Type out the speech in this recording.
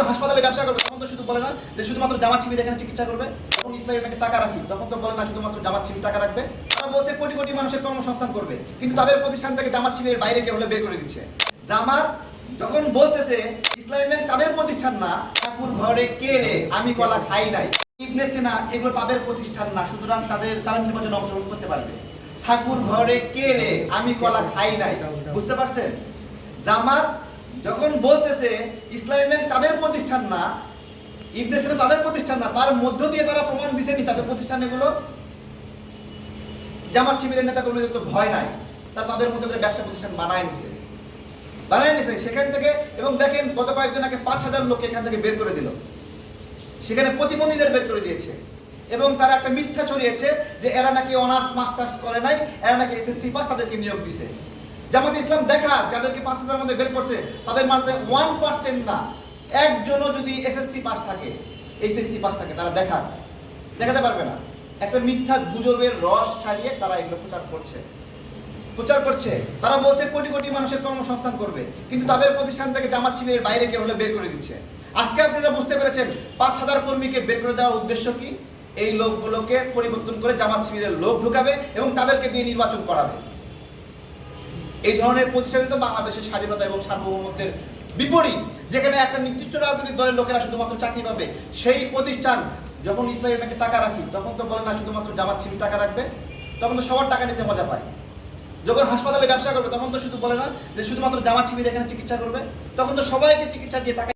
যখন হাসপাতালে ব্যবসা করবে তখন তো শুধু বলে না যে শুধুমাত্র জামাত শিবির এখানে চিকিৎসা করবে। যখন ইসলামী ব্যাংকে টাকা রাখি তখন তো বলে না শুধুমাত্র জামাত শিবির টাকা রাখবে। তারা বলছে কোটি কোটি মানুষের কর্মসংস্থান করবে, কিন্তু তাদের প্রতিষ্ঠান থেকে জামাত শিবিরের বাইরে কেউ হলে বের করে দিচ্ছে। জামাত যখন বলতেছে ইসলামী ব্যাংক তাদের প্রতিষ্ঠান না, ঠাকুর ঘরে কে রে আমি কলা খাই নাই, ইবনে সিনা এগুলো তাদের প্রতিষ্ঠান না, সুতরাং তারা নির্বাচনে অংশগ্রহণ করতে পারবে। ঠাকুর ঘরে কে রে আমি কলা খাই নাই, বুঝতে পারছেন? জামাত যখন বলতেছে ইসলামী ব্যাংক তাদের প্রতিষ্ঠান না, ইবনে সিনা তাদের প্রতিষ্ঠান না, তার মধ্য দিয়ে তারা প্রমাণ দিছেনি তাদের প্রতিষ্ঠান এগুলো। জামাত শিবিরের নেতাগুলোদের তো ভয় নাই, তাদের মধ্যে করে ব্যবসা প্রতিষ্ঠান বানায় নিছে সেখান থেকে। এবং দেখেন গত কয়েকদিন আগে 5,000 লোক এখান থেকে বের করে দিল, সেখানে প্রতিবন্ধীদের বের করে দিয়েছে। এবং তারা একটা মিথ্যা ছড়িয়েছে যে এরা নাকি অনার্স মাস্টার্স করে নাই, এরা নাকি এসএসসি পাস, তাদেরকে নিয়োগ দিছে। জামাত ইসলাম দেখা যাদেরকে 5,000 মধ্যে বের করছে তাদের মাঝে 1% না, একজনও যদি এসএসসি পাস থাকে, এইচএসসি পাস থাকে, তারা দেখাতে পারবে না। একটা মিথ্যা গুজবের রস ছাড়িয়ে তারা এগুলো প্রচার করছে। তারা বলছে কোটি কোটি মানুষের কর্মসংস্থান করবে, কিন্তু তাদের প্রতিষ্ঠান থেকে জামাত শিবিরের বাইরে কেউ হলে বের করে দিচ্ছে। আজকে আপনারা বুঝতে পেরেছেন 5,000 কর্মীকে বের করে দেওয়ার উদ্দেশ্য কি? এই লোকগুলোকে পরিবর্তন করে জামাত শিবিরের লোক ঢুকাবে এবং তাদেরকে দিয়ে নির্বাচন করাবে। এই ধরনের প্রতিষ্ঠান তো বাংলাদেশের স্বাধীনতা এবং সার্বভৌমত্বের বিপরীত, যেখানে একটা নির্দিষ্ট রাজনৈতিক দলের লোকেরা শুধুমাত্র চাকরি পাবে। সেই প্রতিষ্ঠান যখন ইসলামী ব্যাংকে টাকা রাখি তখন তো বলে না শুধুমাত্র জামাত শিবির টাকা রাখবে, তখন তো সবার টাকা নিতে মজা পায়। যখন হাসপাতালে ব্যবসা করবে তখন তো শুধু বলে না যে শুধুমাত্র জামাত শিবির এখানে চিকিৎসা করবে, তখন তো সবাইকে চিকিৎসা দিয়ে টাকা